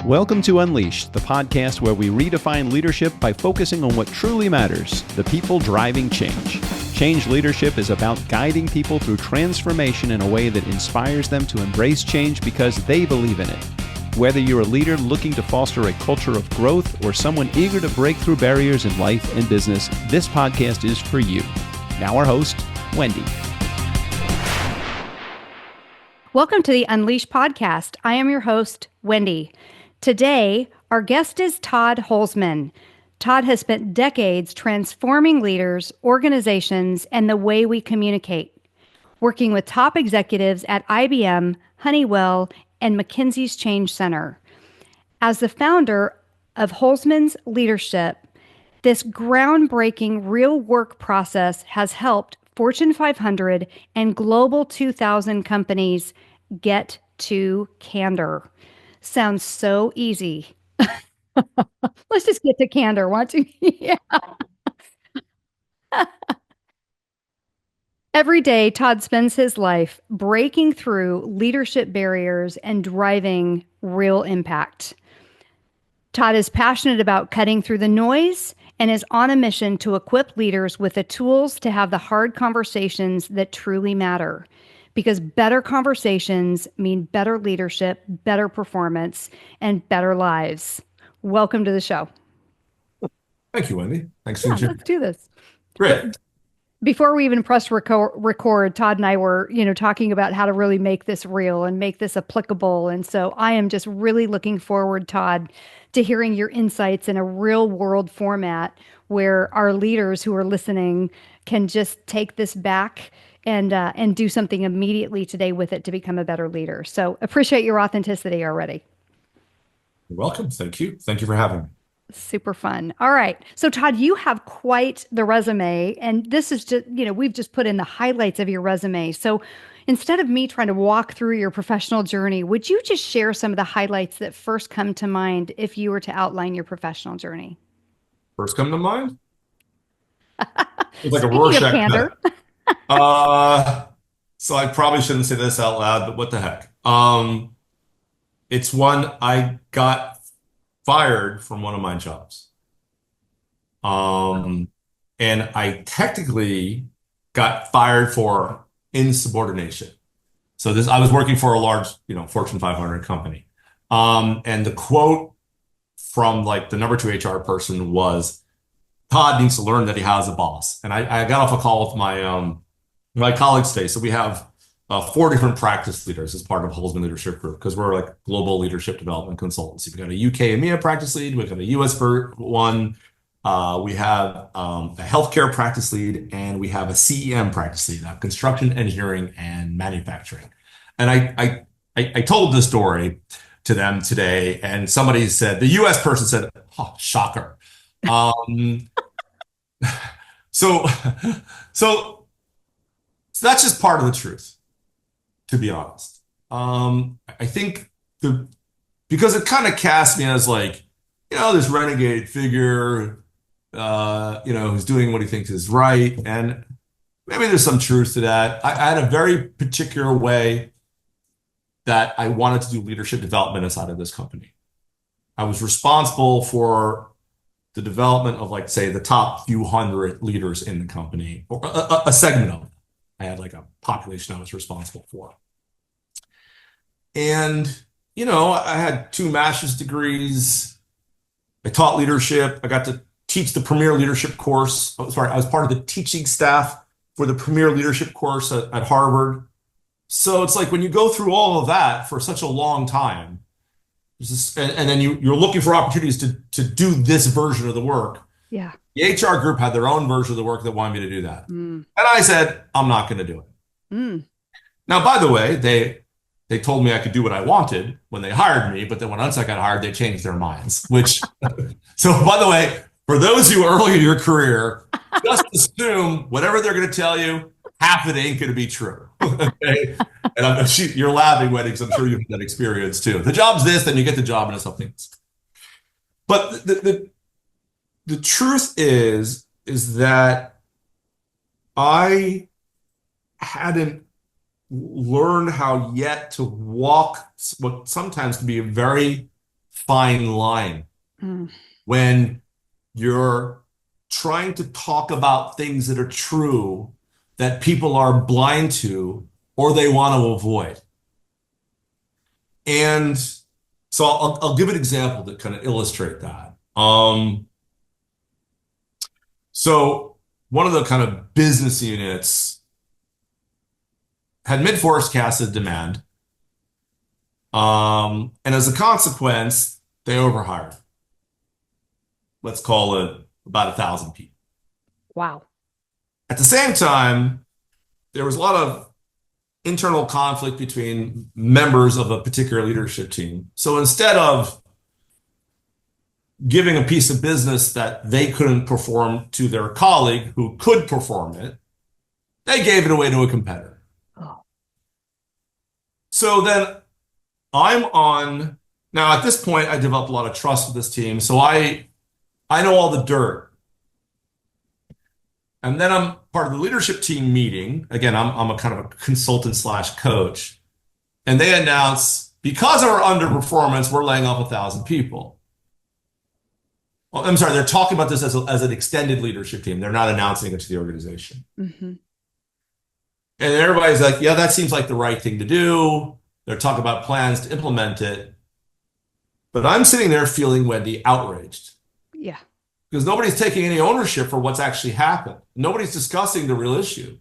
Welcome to Unleashed, the podcast where we redefine leadership by focusing on what truly matters, the people driving change. Change leadership is about guiding people through transformation in a way that inspires them to embrace change because they believe in it. Whether you're a leader looking to foster a culture of growth or someone eager to break through barriers in life and business, this podcast is for you. Now our host, Wendi. Welcome to the Unleashed podcast. I am your host, Wendi. Today, our guest is Todd Holzman. Todd has spent decades transforming leaders, organizations, and the way we communicate, working with top executives at IBM, Honeywell, and McKinsey's Change Center. As the founder of Holzman Leadership, this groundbreaking real work process has helped Fortune 500 and Global 2000 companies get to Candor. Sounds so easy. Let's just get to Candor, won't you? Yeah. Every day, Todd spends his life breaking through leadership barriers and driving real impact. Todd is passionate about cutting through the noise and is on a mission to equip leaders with the tools to have the hard conversations that truly matter. Because better conversations mean better leadership, better performance, and better lives. Welcome to the show. Thank you, Wendi. Thanks. Let's do this. Great. Before we even press record, Todd and I were, talking about how to really make this real and make this applicable. And so I am just really looking forward, Todd, to hearing your insights in a real world format where our leaders who are listening can just take this back and do something immediately today with it to become a better leader. So appreciate your authenticity already. You're welcome. Thank you. Thank you for having me. Super fun. All right. So Todd, you have quite the resume, and this is just, we've just put in the highlights of your resume. So instead of me trying to walk through your professional journey, would you just share some of the highlights that first come to mind if you were to outline your professional journey? First come to mind? It's like a Speaking Rorschach of Candor. So I probably shouldn't say this out loud, but what the heck? It's one I got fired from one of my jobs. And I technically got fired for insubordination. So I was working for a large, Fortune 500 company. And the quote from like the number 2 HR person was, Todd needs to learn that he has a boss. And I got off a call with my colleagues today. So we have 4 different practice leaders as part of Holzman Leadership Group because we're like global leadership development consultancy. We've got a UK EMEA practice lead. We've got a US one. We have a healthcare practice lead, and we have a CEM practice lead, construction, engineering, and manufacturing. And I told this story to them today, and somebody said, the US person said, oh, shocker. So that's just part of the truth, to be honest. I think because it kind of cast me as like, this renegade figure, who's doing what he thinks is right. And maybe there's some truth to that. I had a very particular way that I wanted to do leadership development inside of this company. I was responsible for the development of, like, say, the top few hundred leaders in the company, or a segment of it. I had like a population I was responsible for. And, I had 2 master's degrees. I taught leadership. I got to teach the Premier Leadership course. I was part of the teaching staff for the Premier Leadership course at Harvard. So it's like when you go through all of that for such a long time, and then you're looking for opportunities to do this version of the work. Yeah. The HR group had their own version of the work that wanted me to do that. And I said, I'm not going to do it. Now, by the way, they told me I could do what I wanted when they hired me, but then once I got hired, they changed their minds, so by the way, for those of you early in your career, just assume whatever they're going to tell you, half of it ain't going to be true. Okay? And you're laughing, Wendi, because I'm sure you've had that experience too. The job's this, then you get the job and it's something else. But the truth is that I hadn't learned how yet to walk what sometimes can be a very fine line when you're trying to talk about things that are true that people are blind to or they want to avoid. And so I'll give an example to kind of illustrate that. So one of the kind of business units had mid-forecasted demand. And as a consequence, they overhired. Let's call it about 1,000 people. Wow. At the same time, there was a lot of internal conflict between members of a particular leadership team. So instead of giving a piece of business that they couldn't perform to their colleague who could perform it, they gave it away to a competitor. Oh. So then now at this point, I developed a lot of trust with this team. So I know all the dirt. And then I'm part of the leadership team meeting. Again, I'm a kind of a consultant / coach. And they announce, because of our underperformance, we're laying off 1,000 people. Well, I'm sorry, they're talking about this as an extended leadership team. They're not announcing it to the organization. And everybody's like, yeah, that seems like the right thing to do. They're talking about plans to implement it. But I'm sitting there feeling, Wendi, outraged. Yeah. Because nobody's taking any ownership for what's actually happened. Nobody's discussing the real issue.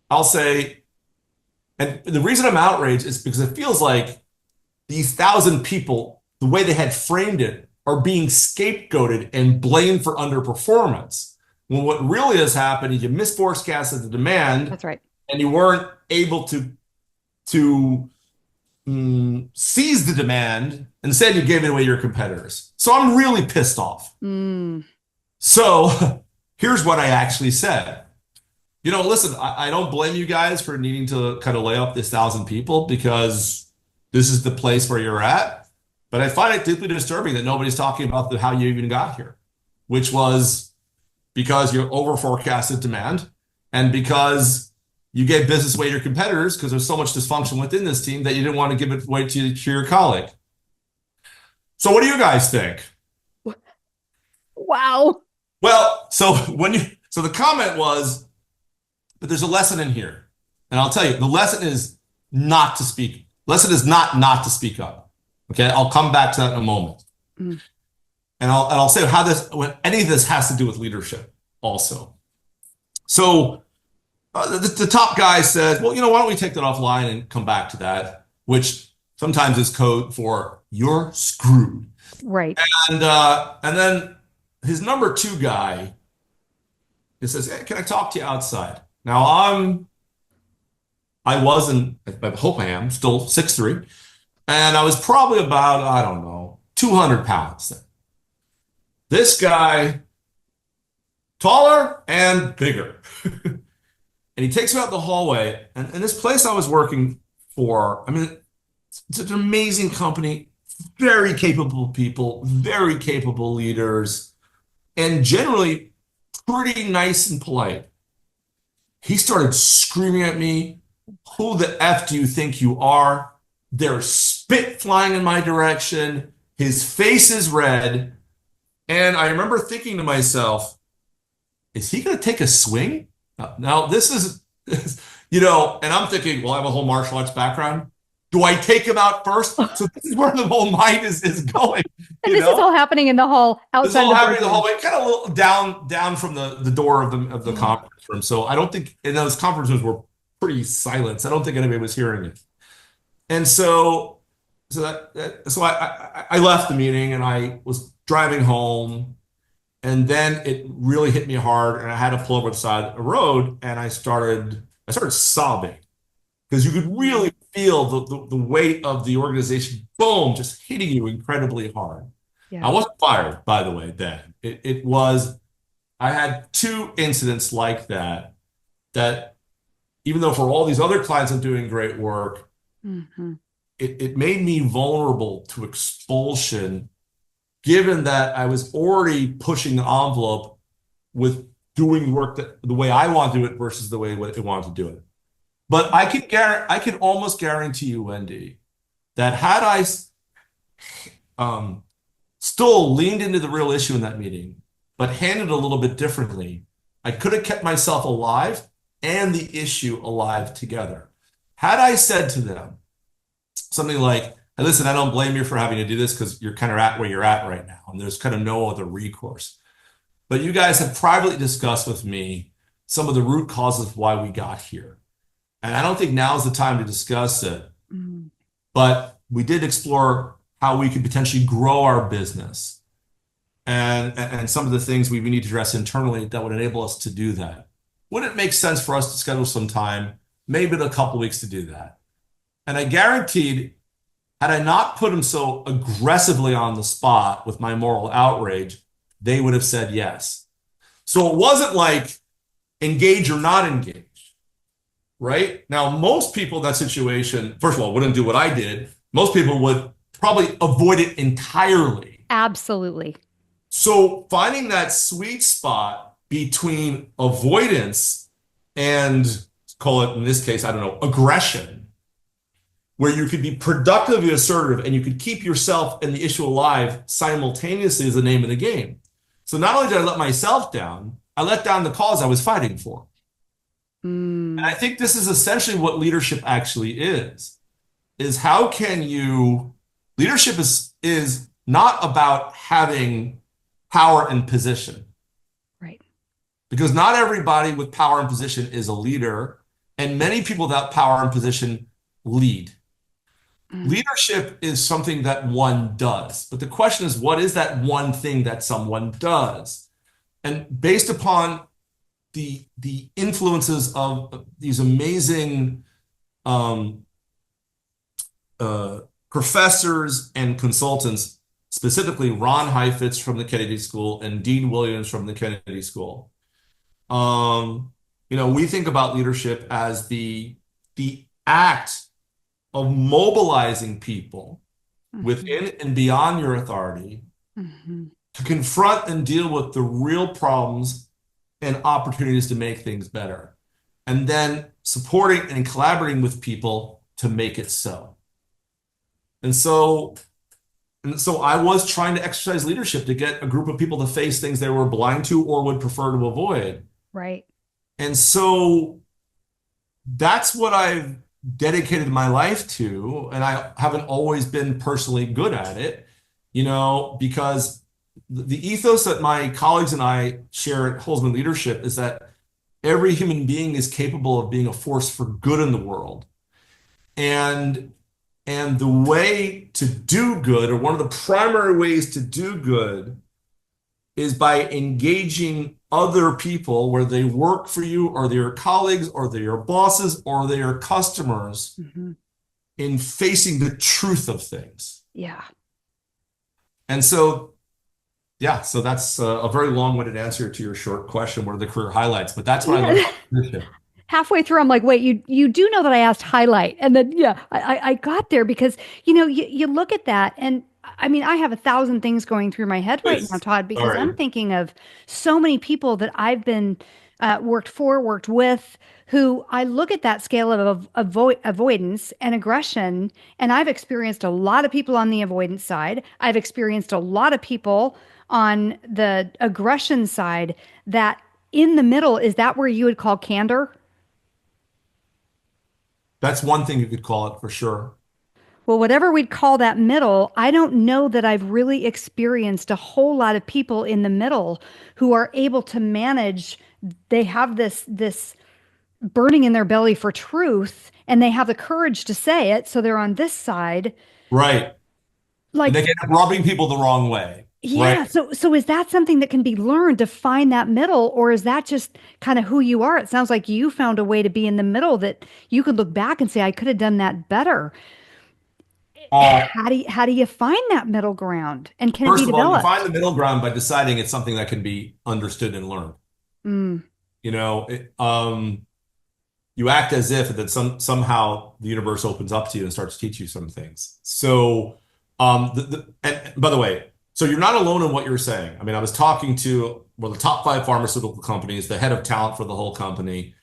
I'll say, and the reason I'm outraged is because it feels like these 1,000 people, the way they had framed it, are being scapegoated and blamed for underperformance. When what really has happened is you misforecasted the demand. That's right. And you weren't able to seize the demand. Instead, you gave it away to your competitors. So I'm really pissed off. So here's what I actually said. Listen, I don't blame you guys for needing to kind of lay off this 1,000 people because this is the place where you're at. But I find it deeply disturbing that nobody's talking about how you even got here, which was because you over-forecasted demand and because you gave business away to your competitors because there's so much dysfunction within this team that you didn't want to give it away to your colleague. So what do you guys think? Wow. Well, so the comment was, but there's a lesson in here. And I'll tell you, the lesson is not to speak. Lesson is not to speak up. Okay, I'll come back to that in a moment. And I'll say when any of this has to do with leadership also. So the top guy said, well, why don't we take that offline and come back to that, which sometimes is code for you're screwed. Right. And then his number 2 guy, he says, hey, can I talk to you outside? Now I hope I am still 6'3", and I was probably about, I don't know, 200 pounds then. This guy, taller and bigger. And he takes me out the hallway, and this place I was working for, I mean, it's an amazing company, very capable people, very capable leaders, and generally pretty nice and polite. He started screaming at me, who the F do you think you are? There's spit flying in my direction. His face is red. And I remember thinking to myself, is he going to take a swing? Now, this is, and I'm thinking, well, I have a whole martial arts background. Do I take him out first? So this is where the whole mind is going. And this is all happening in the hall outside. This is all happening in the hallway, kind of a little down from the door of the conference room. So I don't think, and those conference rooms were pretty silent. So I don't think anybody was hearing it. And so I left the meeting and I was driving home. And then it really hit me hard, and I had to pull over the side of the road, and I started sobbing because you could really feel the weight of the organization, boom, just hitting you incredibly hard. Yeah. I wasn't fired, by the way, then. It was, I had 2 incidents like that even though for all these other clients I'm doing great work, it made me vulnerable to expulsion, given that I was already pushing the envelope with doing work the way I want to do it versus the way I want to do it. But I can almost guarantee you, Wendi, that had still leaned into the real issue in that meeting, but handled it a little bit differently, I could have kept myself alive and the issue alive together. Had I said to them something like, hey, listen, I don't blame you for having to do this because you're kind of at where you're at right now, and there's kind of no other recourse. But you guys have privately discussed with me some of the root causes of why we got here. And I don't think now is the time to discuss it. Mm-hmm. But we did explore how we could potentially grow our business and some of the things we need to address internally that would enable us to do that. Would it make sense for us to schedule some time, maybe in a couple weeks to do that? And I guaranteed, had I not put them so aggressively on the spot with my moral outrage, they would have said yes. So it wasn't like engage or not engage, right? Now, most people in that situation, first of all, wouldn't do what I did. Most people would probably avoid it entirely. Absolutely. So finding that sweet spot between avoidance and, call it in this case, I don't know, aggression, where you could be productively assertive and you could keep yourself and the issue alive simultaneously is the name of the game. So not only did I let myself down, I let down the cause I was fighting for. And I think this is essentially what leadership actually is how can you, leadership is not about having power and position. Right. Because not everybody with power and position is a leader, and many people without power and position lead. Leadership is something that one does. But the question is, what is that one thing that someone does? And based upon the influences of these amazing professors and consultants, specifically Ron Heifetz from the Kennedy School and Dean Williams from the Kennedy School, we think about leadership as the act of mobilizing people within and beyond your authority to confront and deal with the real problems and opportunities to make things better, and then supporting and collaborating with people to make it so. And so I was trying to exercise leadership to get a group of people to face things they were blind to or would prefer to avoid. Right. And so that's what I've dedicated my life to. And I haven't always been personally good at it, because the ethos that my colleagues and I share at Holzman Leadership is that every human being is capable of being a force for good in the world. And the way to do good, or one of the primary ways to do good, is by engaging other people, whether they work for you or they're your colleagues or they're your bosses or they're your customers, in facing the truth of things. Yeah. And so that's a very long-winded answer to your short question. What are the career highlights? But that's what I love about leadership. Halfway through, I'm like, wait, you do know that I asked highlight. And then, I got there because, you look at that. And I mean, I have 1,000 things going through my head right now, Todd, because I'm thinking of so many people that I've been worked with, who I look at that scale of avoidance and aggression. And I've experienced a lot of people on the avoidance side. I've experienced a lot of people on the aggression side. That in the middle, is that where you would call candor? That's one thing you could call it for sure. Well, whatever we'd call that middle, I don't know that I've really experienced a whole lot of people in the middle who are able to manage. They have this burning in their belly for truth, and they have the courage to say it. So they're on this side. Right. Like, and they get rubbing people the wrong way. Yeah. Right? So is that something that can be learned, to find that middle, or is that just kind of who you are? It sounds like you found a way to be in the middle that you could look back and say, I could have done that better. How do you find that middle ground, and can it be developed? First of all, you find the middle ground by deciding it's something that can be understood and learned. You act as if that somehow the universe opens up to you and starts to teach you some things. So, and by the way, so you're not alone in what you're saying. I mean, I was talking to the top 5 pharmaceutical companies, the head of talent for the whole company,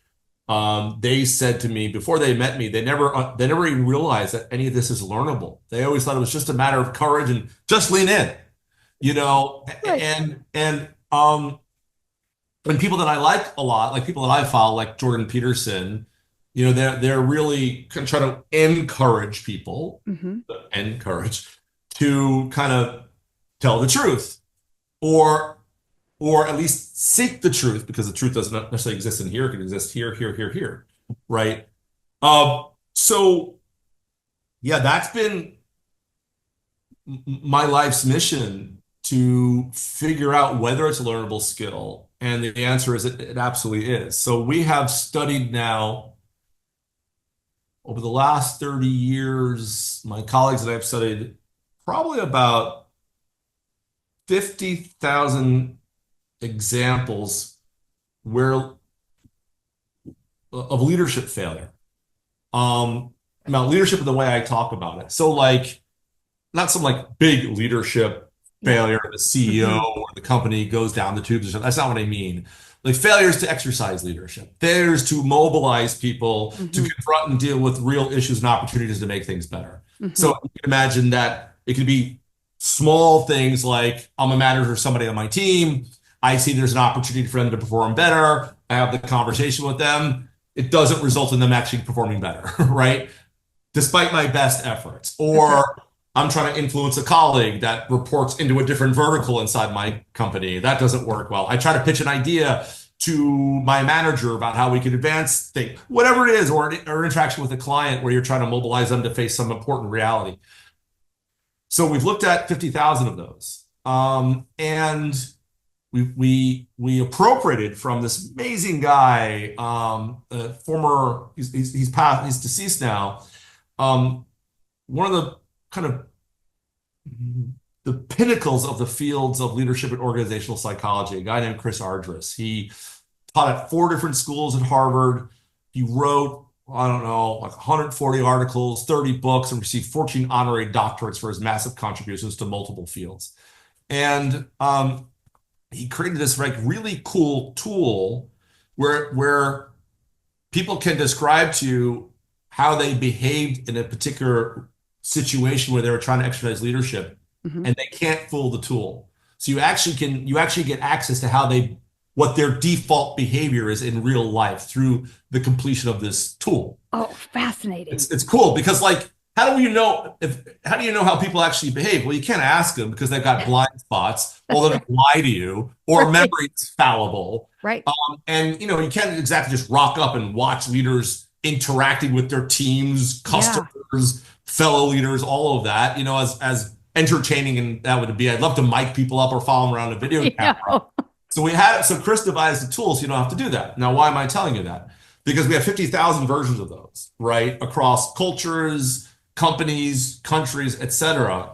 They said to me before they met me, they never even realized that any of this is learnable. They always thought it was just a matter of courage and just lean in, you know. Right. And people that I like a lot, like people that I follow, like Jordan Peterson, you know, they're really kind of trying to encourage people, encourage to kind of tell the truth, or at least seek the truth, because the truth doesn't necessarily exist in here. It can exist here, here, here, here, right? So yeah, that's been my life's mission, to figure out whether it's a learnable skill. And the answer is it absolutely is. So we have studied now over the last 30 years, my colleagues and I have studied probably about 50,000 examples where of leadership failure. About leadership in the way I talk about it. So like, not some like big leadership failure, the CEO or the company goes down the tubes or something. That's not what I mean. Like failures to exercise leadership, failures to mobilize people to confront and deal with real issues and opportunities to make things better. So you can imagine that it could be small things like, I'm a manager of somebody on my team. I see there's an opportunity for them to perform better. I have the conversation with them. It doesn't result in them actually performing better, right? Despite my best efforts. Or I'm trying to influence a colleague that reports into a different vertical inside my company. That doesn't work well. I try to pitch an idea to my manager about how we can advance things, whatever it is, or interaction with a client where you're trying to mobilize them to face some important reality. So we've looked at 50,000 of those. And we appropriated from this amazing guy, he's deceased now. One of the kind of the pinnacles of the fields of leadership and organizational psychology, a guy named Chris Ardress. He taught at 4 different schools at Harvard. He wrote, I don't know, like 140 articles, 30 books, and received 14 honorary doctorates for his massive contributions to multiple fields. And he created this like really cool tool where people can describe to you how they behaved in a particular situation where they were trying to exercise leadership, and they can't fool the tool. So you actually get access to what their default behavior is in real life through the completion of this tool. Oh, fascinating. It's cool because like, how do you know how people actually behave? Well, you can't ask them because they've got blind spots, or they'll lie to you, or memory is fallible. Right. And you can't exactly just rock up and watch leaders interacting with their teams, customers, fellow leaders, all of that, as entertaining and that would be. I'd love to mic people up or follow them around a video camera. So Chris devised the tool so you don't have to do that. Now, why am I telling you that? Because we have 50,000 versions of those, right? Across cultures, companies, countries, etc.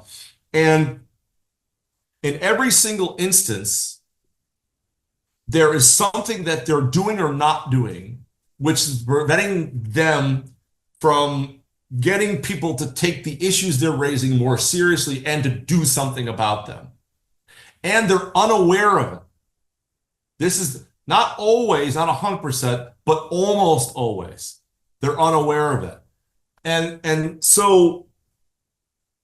And in every single instance, there is something that they're doing or not doing, which is preventing them from getting people to take the issues they're raising more seriously and to do something about them. And they're unaware of it. This is not always, not 100%, but almost always. They're unaware of it. And so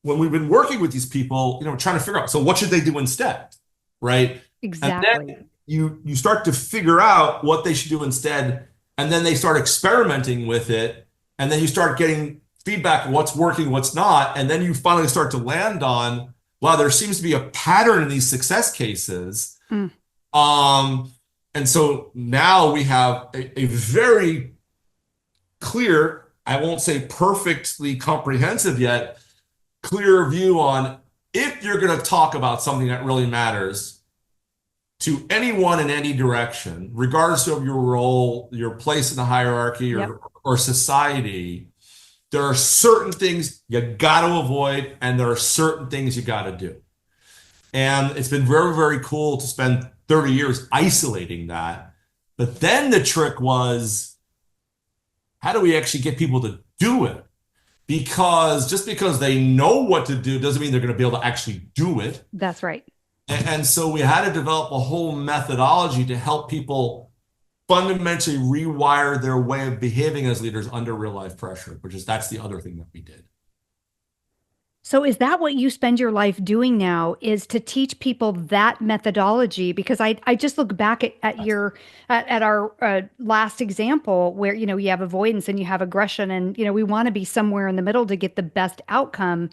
when we've been working with these people, trying to figure out, so what should they do instead, right? Exactly. And then you start to figure out what they should do instead, and then they start experimenting with it, and then you start getting feedback on what's working, what's not, and then you finally start to land on, wow, there seems to be a pattern in these success cases. And so now we have a very clear, I won't say perfectly comprehensive yet, clear view on if you're going to talk about something that really matters to anyone in any direction, regardless of your role, your place in the hierarchy or society, there are certain things you got to avoid, and there are certain things you got to do. And it's been very, very cool to spend 30 years isolating that. But then the trick was, how do we actually get people to do it? Because just because they know what to do doesn't mean they're going to be able to actually do it. That's right. And so we had to develop a whole methodology to help people fundamentally rewire their way of behaving as leaders under real life pressure, that's the other thing that we did. So is that what you spend your life doing now, is to teach people that methodology? Because I just look back at our last example where, you have avoidance and you have aggression, and, we want to be somewhere in the middle to get the best outcome.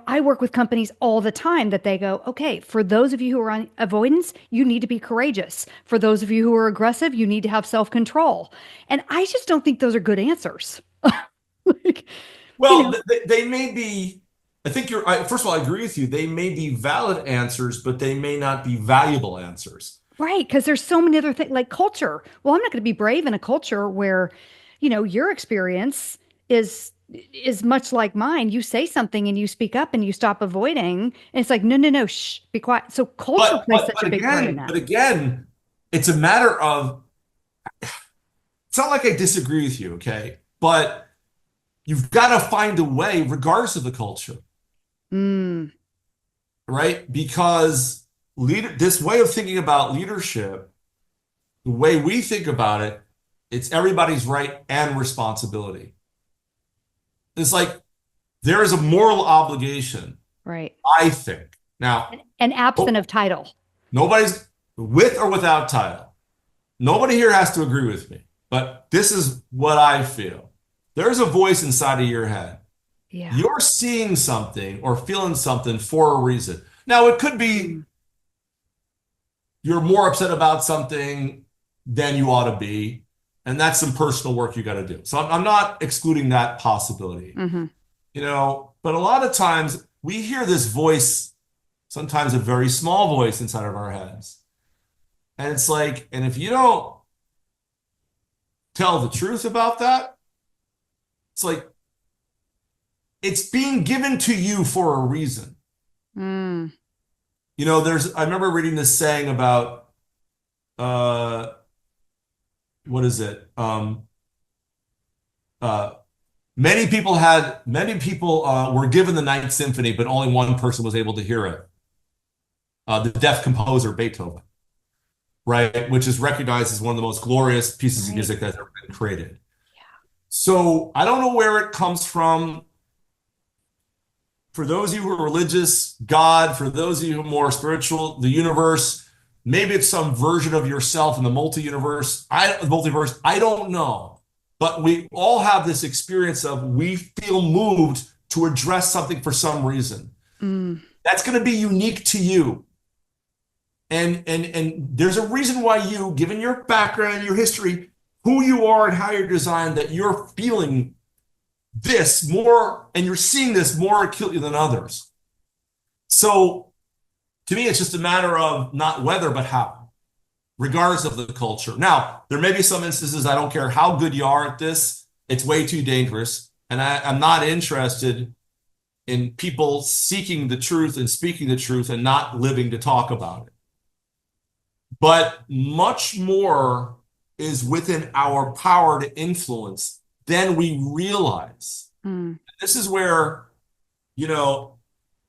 I work with companies all the time that they go, okay, for those of you who are on avoidance, you need to be courageous. For those of you who are aggressive, you need to have self-control. And I just don't think those are good answers. Like, Well, they may be, I think first of all, I agree with you. They may be valid answers, but they may not be valuable answers. Right, because there's so many other things like culture. Well, I'm not going to be brave in a culture where, your experience is much like mine. You say something and you speak up and you stop avoiding, and it's like, no, no, no, shh, be quiet. So culture plays such a big part in that. But again, it's a matter of, it's not like I disagree with you, okay? But you've got to find a way, regardless of the culture. Right? Because this way of thinking about leadership, the way we think about it, it's everybody's right and responsibility. It's like there is a moral obligation, right? I think. Now, and absent of title. Nobody's with or without title. Nobody here has to agree with me, but this is what I feel. There's a voice inside of your head. Yeah. You're seeing something or feeling something for a reason. Now, it could be you're more upset about something than you ought to be, and that's some personal work you got to do. So I'm not excluding that possibility. But a lot of times we hear this voice, sometimes a very small voice inside of our heads. And it's like, and if you don't tell the truth about that, it's like, it's being given to you for a reason. I remember reading this saying about, what is it? Many people were given the Ninth Symphony, but only one person was able to hear it. The deaf composer, Beethoven, right? Which is recognized as one of the most glorious pieces of music that's ever been created. Yeah. So I don't know where it comes from. For those of you who are religious, God. For those of you who are more spiritual, the universe. Maybe it's some version of yourself in the multiverse. I don't know. But we all have this experience of we feel moved to address something for some reason. That's going to be unique to you. And there's a reason why you, given your background and your history, who you are and how you're designed, that you're feeling this more and you're seeing this more acutely than others. So to me, it's just a matter of not whether, but how, regardless of the culture. Now, there may be some instances, I don't care how good you are at this, it's way too dangerous. And I'm not interested in people seeking the truth and speaking the truth and not living to talk about it. But much more is within our power to influence than we realize. This is where,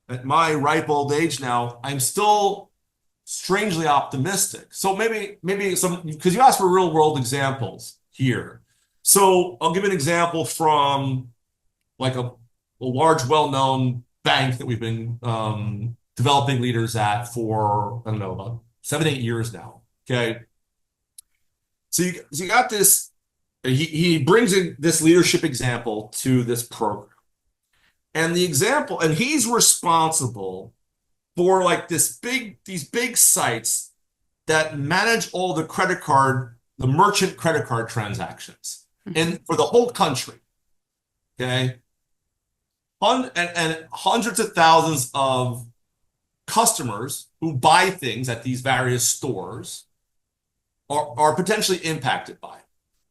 at my ripe old age now, I'm still strangely optimistic. So maybe some, because you asked for real world examples here. So I'll give an example from like a large, well-known bank that we've been developing leaders at for, I don't know, about 7-8 years now. Okay. So you got this, he brings in this leadership example to this program. And the example, and he's responsible for like these big sites that manage all the merchant credit card transactions and for the whole country. Okay. And hundreds of thousands of customers who buy things at these various stores are potentially impacted by it.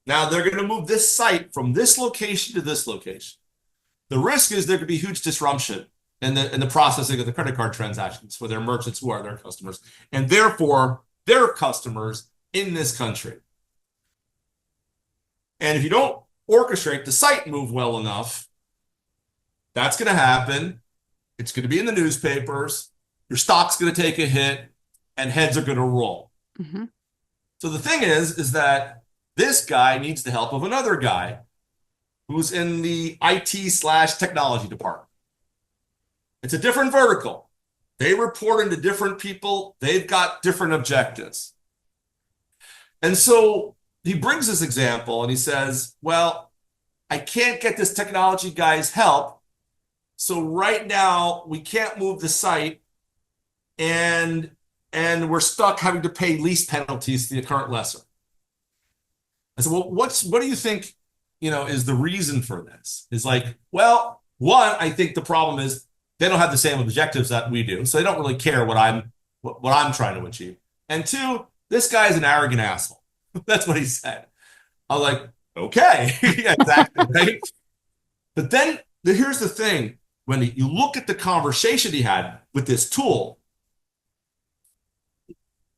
Now they're going to move this site from this location to this location. The risk is there could be huge disruption in the processing of the credit card transactions for their merchants who are their customers, and therefore their customers in this country. And if you don't orchestrate the site move well enough, that's going to happen. It's going to be in the newspapers. Your stock's going to take a hit, and heads are going to roll. So the thing is that this guy needs the help of another guy who's in the IT/technology department. It's a different vertical. They report into different people. They've got different objectives. And so he brings this example and he says, well, I can't get this technology guy's help. So right now we can't move the site and we're stuck having to pay lease penalties to the current lessor. I said, well, what do you think, is the reason for this? Is like, well, one, I think the problem is they don't have the same objectives that we do, so they don't really care what I'm trying to achieve. And two, this guy is an arrogant asshole. That's what he said. I was like, okay, yeah, exactly, right? But then here's the thing, Wendy, you look at the conversation he had with this tool,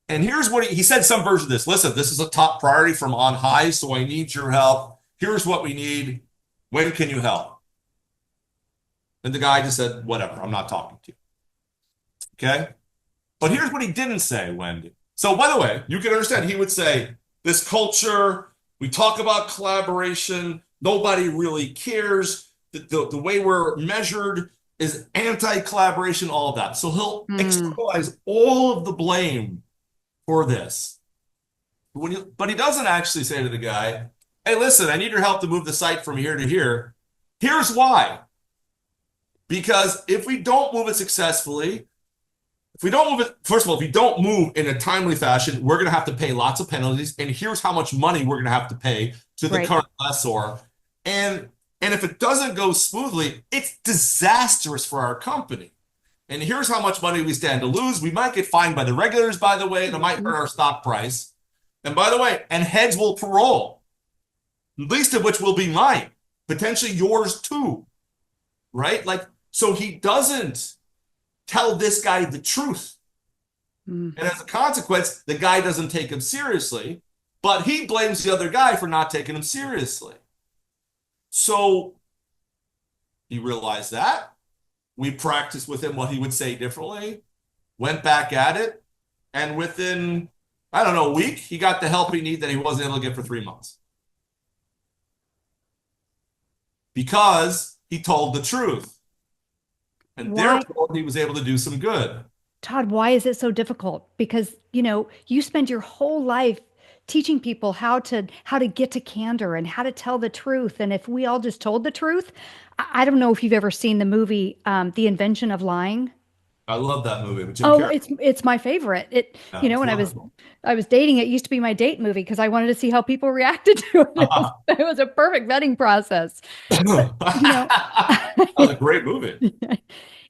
and here's what he said, some version of this. Listen, this is a top priority from on high, so I need your help. Here's what we need. When can you help? And the guy just said, whatever, I'm not talking to you. Okay? But here's what he didn't say, Wendy. So by the way, you can understand, he would say, this culture, we talk about collaboration, nobody really cares. The way we're measured is anti-collaboration, all of that. So he'll externalize all of the blame for this. But he doesn't actually say to the guy, hey, listen, I need your help to move the site from here to here. Here's why. Because if we don't move it successfully, if we don't move it, first of all, if we don't move in a timely fashion, we're going to have to pay lots of penalties. And here's how much money we're going to have to pay to the current lessor. And if it doesn't go smoothly, it's disastrous for our company. And here's how much money we stand to lose. We might get fined by the regulators, by the way, and it might hurt our stock price. And by the way, and heads will parole, least of which will be mine, potentially yours too, right? Like, so he doesn't tell this guy the truth. And as a consequence, the guy doesn't take him seriously, but he blames the other guy for not taking him seriously. So he realized that. We practiced with him what he would say differently, went back at it, and within, I don't know, a week, he got the help he needed that he wasn't able to get for 3 months. Because he told the truth. And therefore, he was able to do some good. Todd, why is it so difficult? Because, you spend your whole life teaching people how to get to candor and how to tell the truth. And if we all just told the truth, I don't know if you've ever seen the movie, The Invention of Lying. I love that movie. It's my favorite. When I was dating, it used to be my date movie because I wanted to see how people reacted to it. It was a perfect vetting process. But, that was a great movie.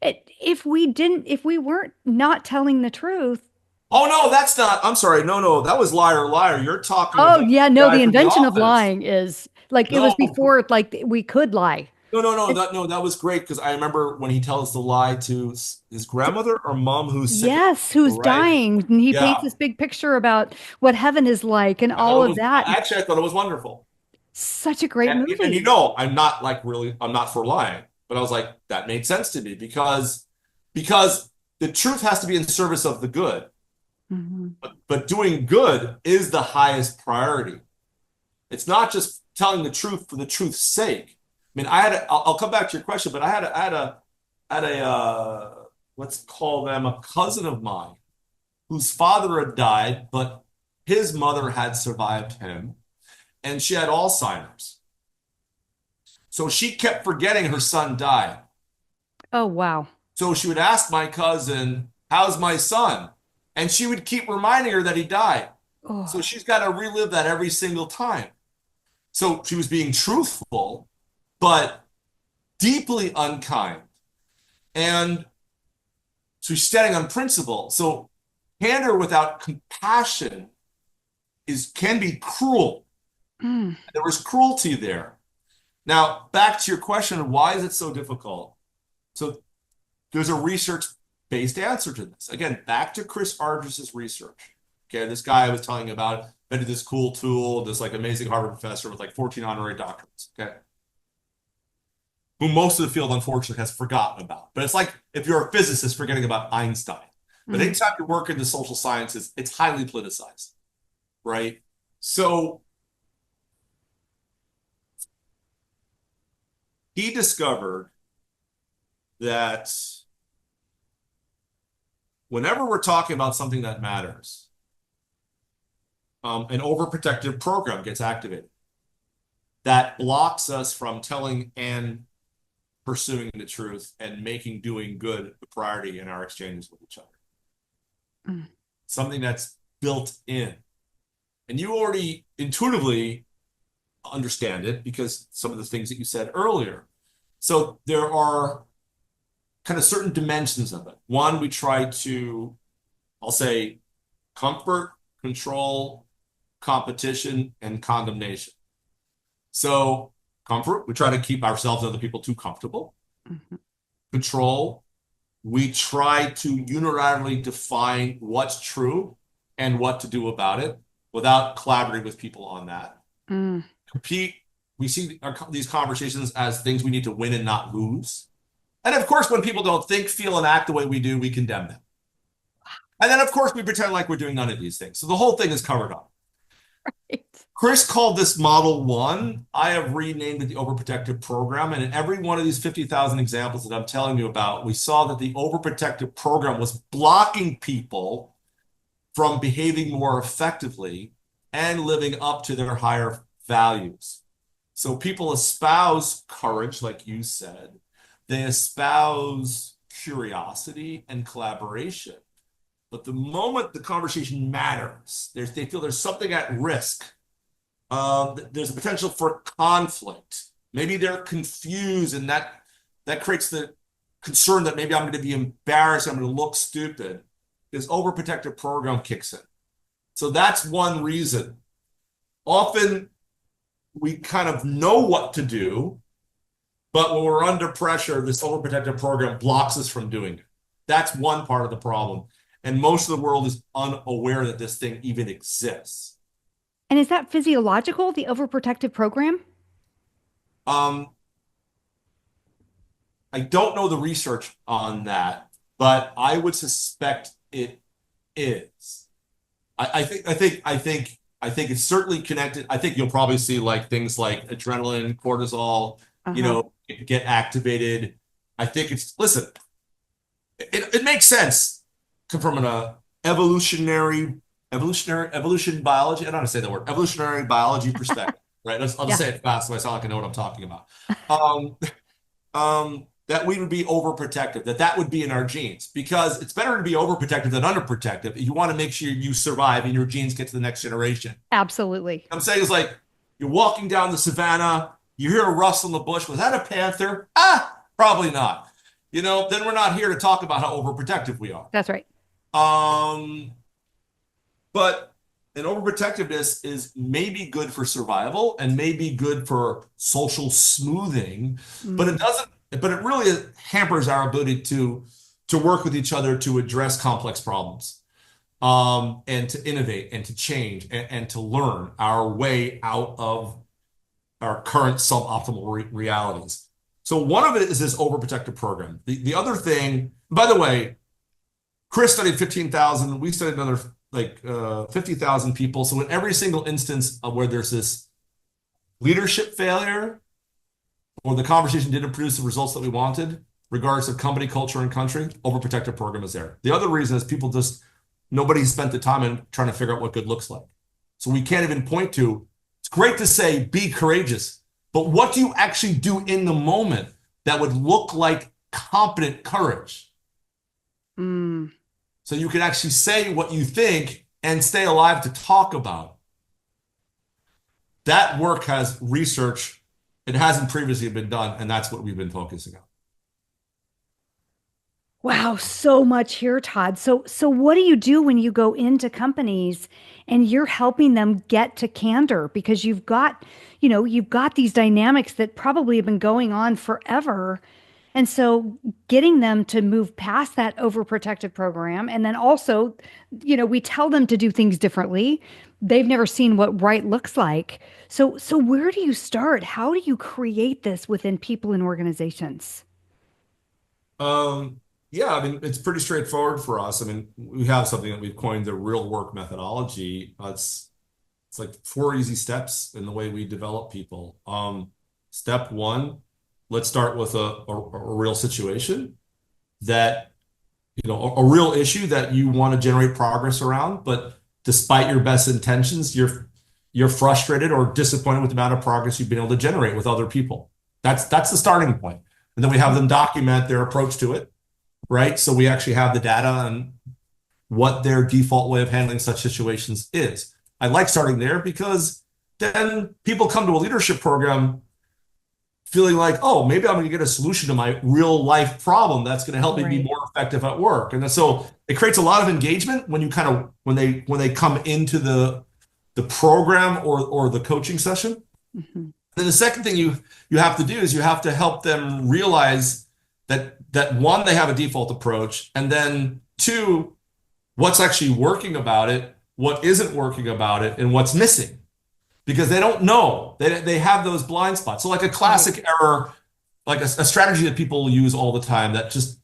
If we weren't not telling the truth. Oh no, that's not. I'm sorry. No, that was Liar Liar. You're talking. Oh yeah, no. The Invention of Lying is like it was before like we could lie. No, that was great because I remember when he tells the lie to his grandmother or mom who's sick. Yes, who's dying, and he paints this big picture about what heaven is like and all of that. Actually, I thought it was wonderful. Such a great movie. And I'm not for lying, but I was like, that made sense to me because the truth has to be in service of the good. But doing good is the highest priority. It's not just telling the truth for the truth's sake. I mean, I'll come back to your question, but I had a let's call them a cousin of mine whose father had died, but his mother had survived him, and she had Alzheimer's. So she kept forgetting her son died. Oh, wow. So she would ask my cousin, how's my son? And she would keep reminding her that he died. Oh. So she's got to relive that every single time. So she was being truthful, but deeply unkind. And so she's standing on principle. So candor without compassion can be cruel. There was cruelty there. Now, back to your question, why is it so difficult? So there's a research-based answer to this. Again, back to Chris Argyris's research. Okay, this guy I was telling you about invented this cool tool, this like amazing Harvard professor with like 14 honorary doctorates. Okay, who most of the field unfortunately has forgotten about. But it's like if you're a physicist forgetting about Einstein. But anytime you work in the social sciences, it's highly politicized. right? So he discovered that whenever we're talking about something that matters, an overprotective program gets activated that blocks us from telling and pursuing the truth and making doing good a priority in our exchanges with each other. Mm. Something that's built in. And you already intuitively understand it because some of the things that you said earlier. So there are kind of certain dimensions of it. One, we try to, I'll say, comfort, control, competition, and condemnation. So comfort, we try to keep ourselves and other people too comfortable. Mm-hmm. Control, we try to unilaterally define what's true and what to do about it without collaborating with people on that. Mm. Compete, we see these conversations as things we need to win and not lose. And of course, when people don't think, feel, and act the way we do, we condemn them. And then, of course, we pretend like we're doing none of these things. So the whole thing is covered up. Right. Chris called this Model 1. I have renamed it the Overprotective Program. And in every one of these 50,000 examples that I'm telling you about, we saw that the Overprotective Program was blocking people from behaving more effectively and living up to their higher values. So people espouse courage, like you said. They espouse curiosity and collaboration. But the moment the conversation matters, they feel there's something at risk. There's a potential for conflict. Maybe they're confused, and that creates the concern that maybe I'm going to be embarrassed, I'm going to look stupid. This overprotective program kicks in. So that's one reason. Often we kind of know what to do, but when we're under pressure, this overprotective program blocks us from doing it. That's one part of the problem. And most of the world is unaware that this thing even exists. And is that physiological, the overprotective program? I don't know the research on that, but I would suspect it is. I think it's certainly connected. I think you'll probably see like things like adrenaline, cortisol, get activated. I think listen, it makes sense from an evolution biology. I don't know how to say that word, evolutionary biology perspective, right? I'll just say it fast so I sound like I know what I'm talking about. That we would be overprotective, that would be in our genes, because it's better to be overprotective than underprotective. You want to make sure you survive and your genes get to the next generation. Absolutely. I'm saying it's like you're walking down the savannah, you hear a rustle in the bush. Was that a panther? Probably not. Then we're not here to talk about how overprotective we are. That's right. But an overprotectiveness is maybe good for survival and maybe good for social smoothing, but it really hampers our ability to work with each other to address complex problems, and to innovate and to change and to learn our way out of our current suboptimal realities. So one of it is this overprotective program. The other thing, by the way, Chris studied 15,000. We studied another 50,000 people. So in every single instance of where there's this leadership failure or the conversation didn't produce the results that we wanted, regardless of company culture and country, overprotective program is there. The other reason is nobody spent the time in trying to figure out what good looks like. So we can't even point to, it's great to say, be courageous, but what do you actually do in the moment that would look like competent courage? So you can actually say what you think and stay alive to talk about. That work has research. It hasn't previously been done, and that's what we've been focusing on. Wow, so much here, Todd. So what do you do when you go into companies and you're helping them get to candor? Because you've got these dynamics that probably have been going on forever. And so getting them to move past that overprotective program, and then also, we tell them to do things differently. They've never seen what right looks like. So where do you start? How do you this within people and organizations? Yeah, I mean, it's pretty straightforward for us. I mean, we have something that we've coined the real work methodology. It's It's like 4 easy steps in the way we develop people. Step one, let's start with a real situation that, a real issue that you want to generate progress around, but despite your best intentions, you're frustrated or disappointed with the amount of progress you've been able to generate with other people. That's the starting point. And then we have them document their approach to it, right? So we actually have the data on what their default way of handling such situations is. I like starting there because then people come to a leadership program feeling like, oh, maybe I'm going to get a solution to my real life problem that's going to help me be more effective at work. And so it creates a lot of engagement when you when they come into the program or the coaching session. Mm-hmm. Then the second thing you have to do is you have to help them realize that one, they have a default approach, and then two, what's actually working about it, what isn't working about it, and what's missing. Because they don't know. They have those blind spots. So like a classic error, like a strategy that people use all the time that just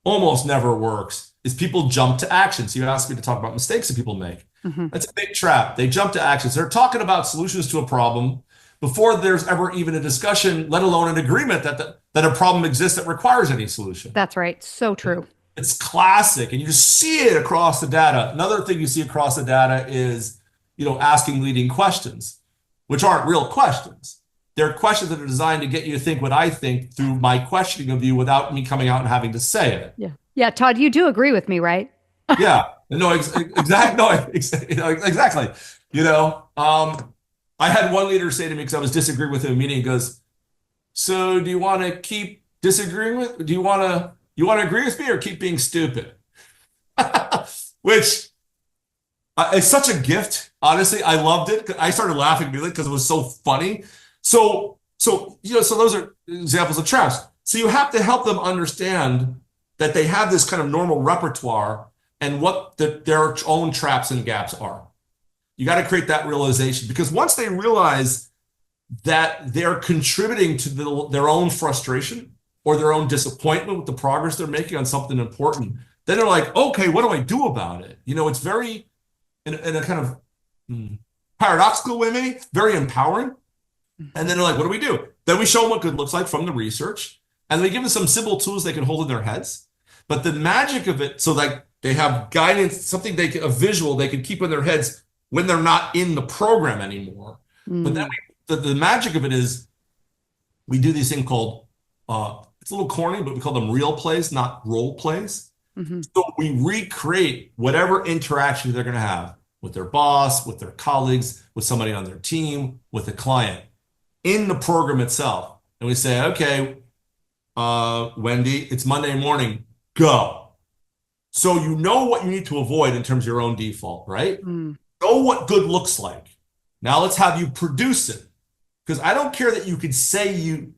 almost never works is people jump to action. So you asked me to talk about mistakes that people make. Mm-hmm. That's a big trap. They jump to actions. They're talking about solutions to a problem before there's ever even a discussion, let alone an agreement that a problem exists that requires any solution. That's right. So true. It's classic. And you just see it across the data. Another thing you see across the data is asking leading questions, which aren't real questions. They're questions that are designed to get you to think what I think through my questioning of you without me coming out and having to say it. Yeah. Yeah. Todd, you do agree with me, right? Yeah. No, exactly. I had one leader say to me, because I was disagreeing with him in a meeting, he goes, so do you want to keep disagreeing do you want to agree with me or keep being stupid? Which it's such a gift. Honestly, I loved it. I started laughing because it was so funny. So those are examples of traps. So you have to help them understand that they have this kind of normal repertoire and what their own traps and gaps are. You got to create that realization, because once they realize that they're contributing to their own frustration or their own disappointment with the progress they're making on something important, then they're like, okay, what do I do about it? It's very, in a kind of paradoxical way, maybe, very empowering. And then they're like, what do we do? Then we show them what good looks like from the research. And we give them some simple tools they can hold in their heads. But the magic of it, so like they have guidance, something a visual they can keep in their heads when they're not in the program anymore. But then the magic of it is we do these things called, it's a little corny, but we call them real plays, not role plays. Mm-hmm. So we recreate whatever interaction they're going to have with their boss, with their colleagues, with somebody on their team, with a client in the program itself. And we say, okay, Wendi, it's Monday morning, go. So you know what you need to avoid in terms of your own default, right? Know what good looks like. Now let's have you produce it. Because I don't care that you could say you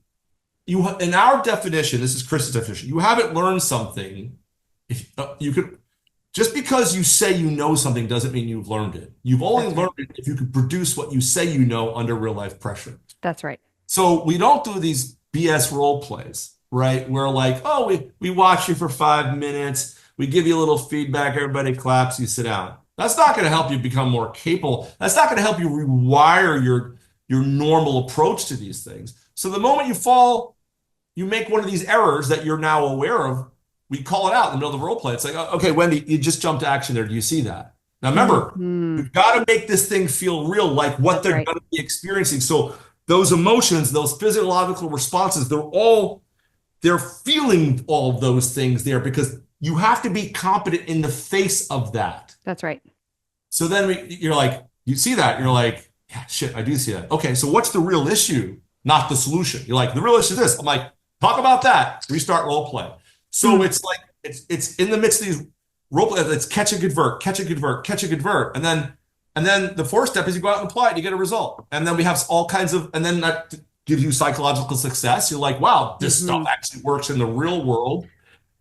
in our definition, this is Chris's definition, you haven't learned something. If you could, just because you say you know something doesn't mean you've learned it. You've only learned it if you can produce what you say you know under real life pressure. That's right. So we don't do these BS role plays, right? We're like, oh, we watch you for 5 minutes. We give you a little feedback. Everybody claps. You sit down. That's not going to help you become more capable. That's not going to help you rewire your normal approach to these things. So the moment you make one of these errors that you're now aware of, we call it out in the middle of the role play. It's like, okay, Wendi, you just jumped to action there. Do you see that? Now remember, we've got to make this thing feel real, like what they're going to be experiencing. So those emotions, those physiological responses, they're feeling all of those things there, because you have to be competent in the face of that. That's right. So then you're like, you see that, you're like, yeah, shit, I do see that. Okay, so what's the real issue, not the solution? You're like, the real issue is this. I'm like, talk about that. Restart role play. So it's like, it's in the midst of these role play, it's catch and convert, catch and convert, catch and convert. And then the fourth step is you go out and apply it, you get a result. And then we have all kinds of, and then that gives you psychological success. You're like, wow, this stuff actually works in the real world.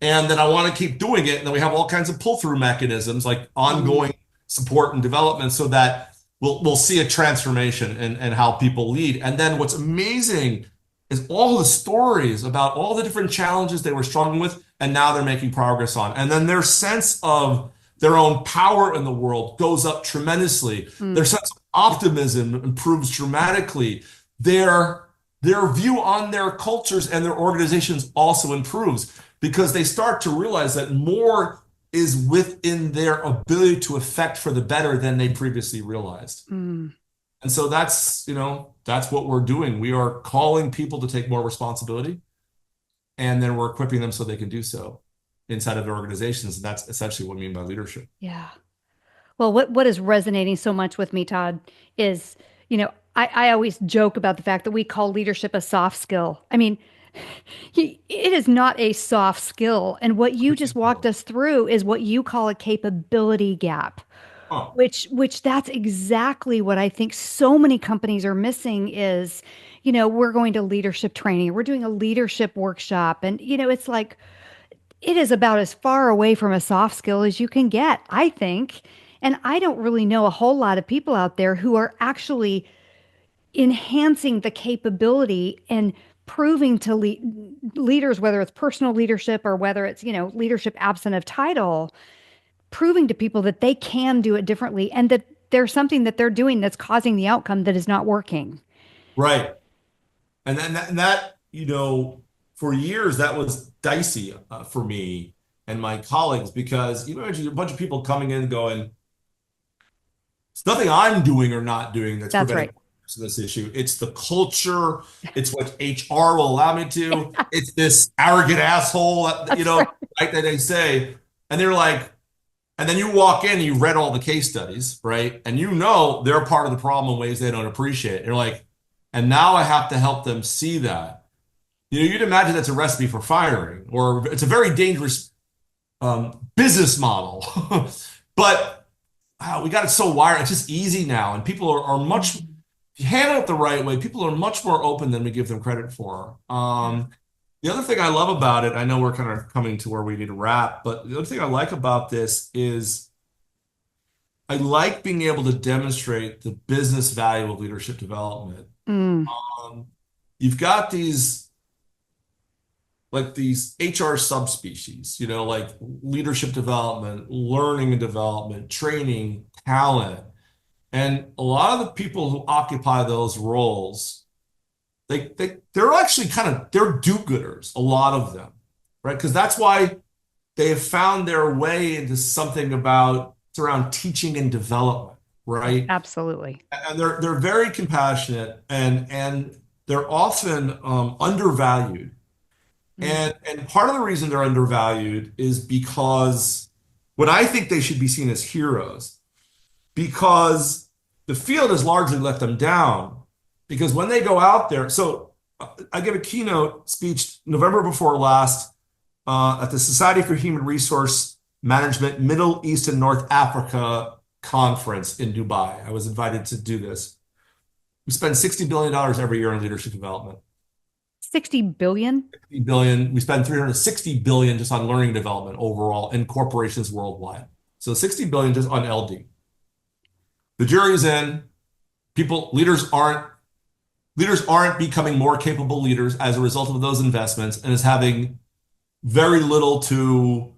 And then I want to keep doing it. And then we have all kinds of pull-through mechanisms, like ongoing support and development, so that we'll see a transformation in how people lead. And then what's amazing is all the stories about all the different challenges they were struggling with, and now they're making progress on. And then their sense of their own power in the world goes up tremendously. Their sense of optimism improves dramatically. Their their view on their cultures and their organizations also improves because they start to realize that more is within their ability to affect for the better than they previously realized. Mm. And so that's what we're doing. We are calling people to take more responsibility, and then we're equipping them so they can do so inside of their organizations. And that's essentially what we mean by leadership. Yeah. Well, what is resonating so much with me, Todd, is, I always joke about the fact that we call leadership a soft skill. I mean, it is not a soft skill. And what you just walked us through is what you call a capability gap, Oh, which that's exactly what I think so many companies are missing is, we're going to leadership training, we're doing a leadership workshop. And, it's like, it is about as far away from a soft skill as you can get, I think. And I don't really know a whole lot of people out there who are actually enhancing the capability and proving to leaders, whether it's personal leadership or whether it's, leadership absent of title, proving to people that they can do it differently and that there's something that they're doing that's causing the outcome that is not working. right. And that, for years, that was dicey for me and my colleagues because, a bunch of people coming in going, it's nothing I'm doing or not doing that's That's preventing right. this issue. It's the culture. It's what HR will allow me to. It's this arrogant asshole That's right. right, that they say. And they're like, and then you walk in, you read all the case studies, right? And they're part of the problem in ways they don't appreciate. And you're like, and now I have to help them see that. You'd imagine that's a recipe for firing, or it's a very dangerous business model. But we got it so wired. It's just easy now. And people are much, if you handle it the right way, people are much more open than we give them credit for. The other thing I love about it, I know we're kind of coming to where we need to wrap, but the other thing I like about this is I like being able to demonstrate the business value of leadership development. Mm. Um, you've got these HR subspecies, like leadership development, learning and development, training, talent. And a lot of the people who occupy those roles, they're actually they're do-gooders, a lot of them, right? Because that's why they have found their way into something it's around teaching and development, right? Absolutely. And they're very compassionate and they're often undervalued. Mm. And part of the reason they're undervalued is because when I think they should be seen as heroes, because the field has largely let them down. Because when they go out there, so I gave a keynote speech November before last at the Society for Human Resource Management Middle East and North Africa conference in Dubai. I was invited to do this. We spend $60 billion every year on leadership development. 60 billion? 60 billion. We spend 360 billion just on learning development overall in corporations worldwide. So 60 billion just on LD. The jury's in. Leaders aren't becoming more capable leaders as a result of those investments and is having very little to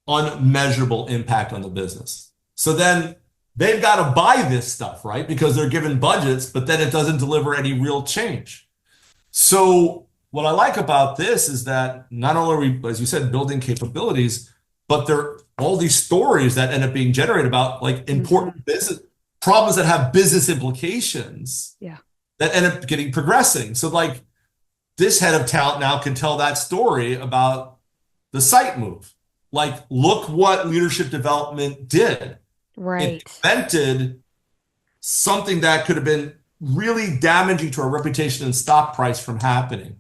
unmeasurable impact on the business. So then they've got to buy this stuff, right? Because they're given budgets, but then it doesn't deliver any real change. So what I like about this is that not only are we, as you said, building capabilities, but there are all these stories that end up being generated about like important business problems that have business implications Yeah. that end up progressing. So like this head of talent now can tell that story about the site move. Like, look what leadership development did. Right. It prevented something that could have been really damaging to our reputation and stock price from happening.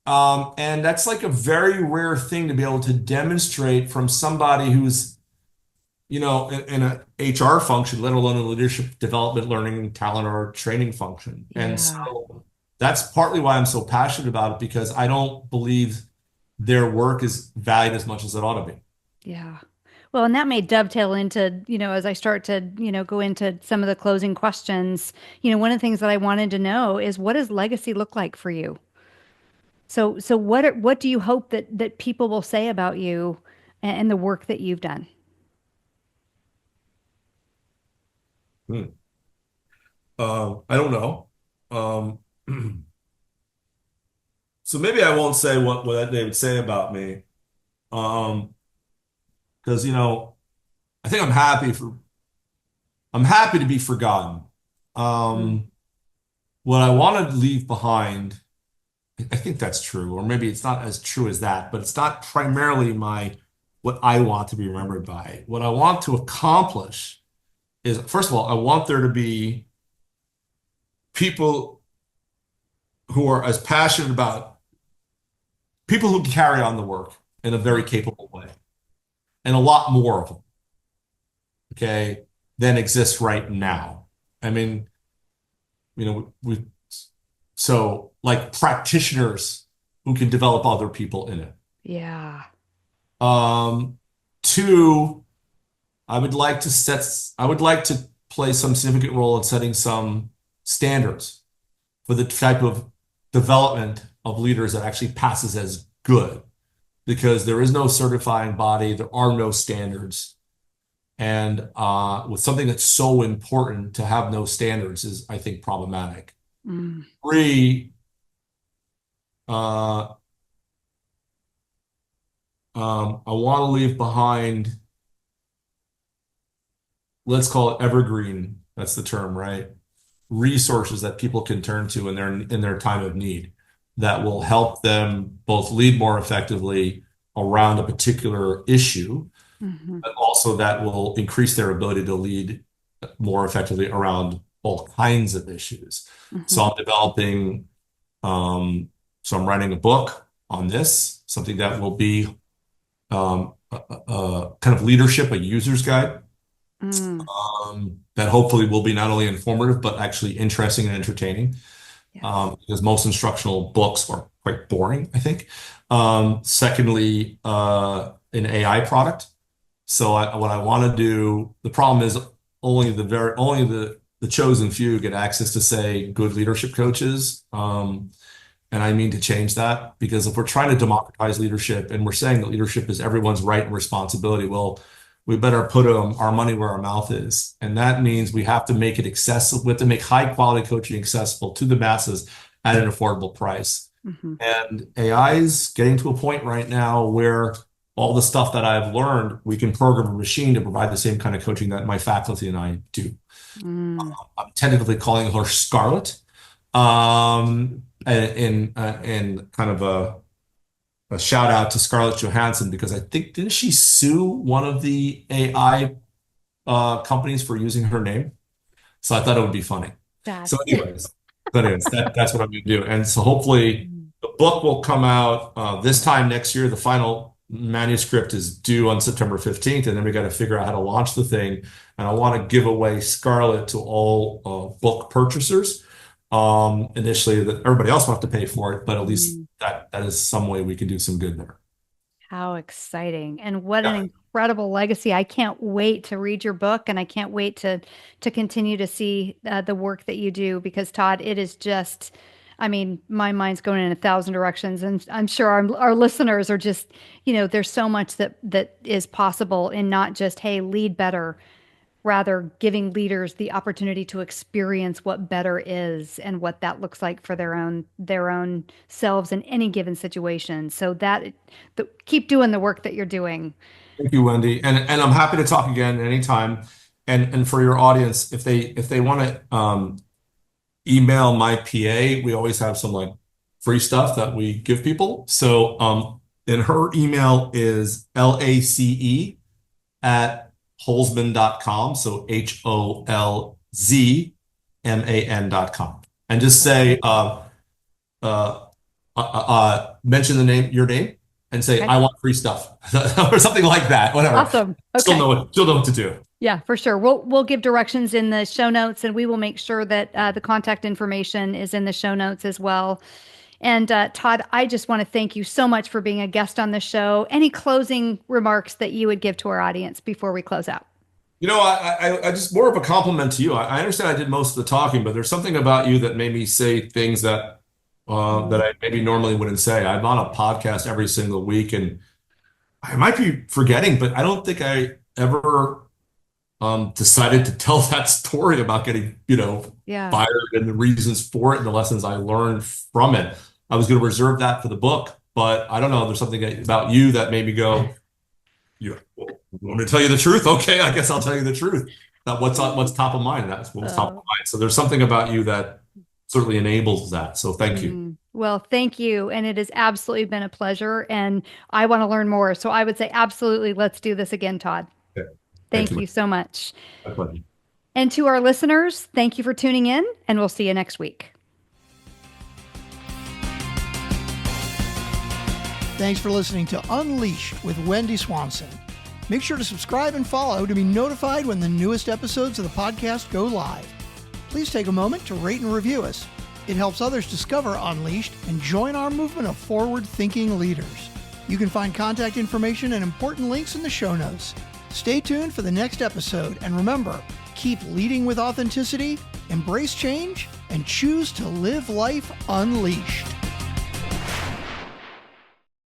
And that's like a very rare thing to be able to demonstrate from somebody who's, in an HR function, let alone a leadership development, learning, talent, or training function. Yeah. And so that's partly why I'm so passionate about it, because I don't believe their work is valued as much as it ought to be. Yeah. Well, and that may dovetail into, as I start to, go into some of the closing questions, one of the things that I wanted to know is what does legacy look like for you? So what do you hope that people will say about you and the work that you've done? I don't know. Um, so maybe I won't say what they would say about me. Um, because I think I'm happy to be forgotten. Mm. Um, what I want to leave behind, I think that's true, or maybe it's not as true as that, but it's not primarily what I want to be remembered by. What I want to accomplish is, first of all, I want there to be people who are as passionate about people who can carry on the work in a very capable way, and a lot more of them, okay, than exists right now. I mean, we so like practitioners who can develop other people in it. Yeah. Um, Two, I would like to play some significant role in setting some standards for the type of development of leaders that actually passes as good, because there is no certifying body, there are no standards. And with something that's so important, to have no standards is, I think, problematic. Mm. Three, uh, I want to leave behind, let's call it evergreen, that's the term, right? Resources that people can turn to in their time of need that will help them both lead more effectively around a particular issue, Hmm. but also that will increase their ability to lead more effectively around all kinds of issues. Hmm. So I'm developing, so I'm writing a book on this, something that will be a kind of leadership, a user's guide, Mm. that hopefully will be not only informative, but actually interesting and entertaining. Yes. Because most instructional books are quite boring, I think. Secondly, an AI product. So what I want to do, the problem is only the chosen few get access to, say, good leadership coaches. And I mean to change that, because if we're trying to democratize leadership and we're saying that leadership is everyone's right and responsibility, well, we better put our money where our mouth is. And that means we have to make it accessible. We have to make high quality coaching accessible to the masses at an affordable price. Hmm. And AI is getting to a point right now where all the stuff that I've learned, we can program a machine to provide the same kind of coaching that my faculty and I do. Mm. I'm tentatively calling her Scarlett, in kind of a shout out to Scarlett Johansson, because I think, didn't she sue one of the AI companies for using her name? So I thought it would be funny. So, That's that's what I'm going to do. And so hopefully the book will come out this time next year. The final manuscript is due on September 15th, and then we got to figure out how to launch the thing. And I want to give away Scarlett to all book purchasers. Initially, that everybody else will have to pay for it, but at least Mm. that is some way we can do some good there. How exciting. And what an Yeah. incredible legacy. I can't wait to read your book, and I can't wait to continue to see the work that you do, because Todd, it is just, I mean, my mind's going in a thousand directions, and I'm sure our listeners are just, there's so much that is possible in not just, hey, lead better, rather giving leaders the opportunity to experience what better is and what that looks like for their own selves in any given situation. So keep doing the work that you're doing. Thank you, Wendy. And I'm happy to talk again anytime. And for your audience, if they want to email my PA, we always have some like free stuff that we give people. So and her email is lace@holzman.com. So HOLZMAN.com. And just say uh, mention your name, and say, Okay. I want free stuff or something like that, whatever. Awesome. Okay. Still know what to do. Yeah, for sure. We'll give directions in the show notes, and we will make sure that the contact information is in the show notes as well. And Todd, I just want to thank you so much for being a guest on the show. Any closing remarks that you would give to our audience before we close out? I just more of a compliment to you. I understand I did most of the talking, but there's something about you that made me say things that I maybe normally wouldn't say. I'm on a podcast every single week, and I might be forgetting, but I don't think I ever decided to tell that story about getting, Yeah. fired and the reasons for it and the lessons I learned from it. I was going to reserve that for the book, but I don't know. There's something about you that made me go, you want me to tell you the truth? Okay, I guess I'll tell you the truth. What's top of mind? That's what's top of mind. So there's something about you that certainly enables that. So thank you. Well, thank you. And it has absolutely been a pleasure. And I want to learn more. So I would say absolutely, let's do this again, Todd. Okay. Thank you so much. My pleasure. And to our listeners, thank you for tuning in, and we'll see you next week. Thanks for listening to Unleash with Wendi Swanson. Make sure to subscribe and follow to be notified when the newest episodes of the podcast go live. Please take a moment to rate and review us. It helps others discover Unleashed and join our movement of forward-thinking leaders. You can find contact information and important links in the show notes. Stay tuned for the next episode, and remember, keep leading with authenticity, embrace change, and choose to live life unleashed.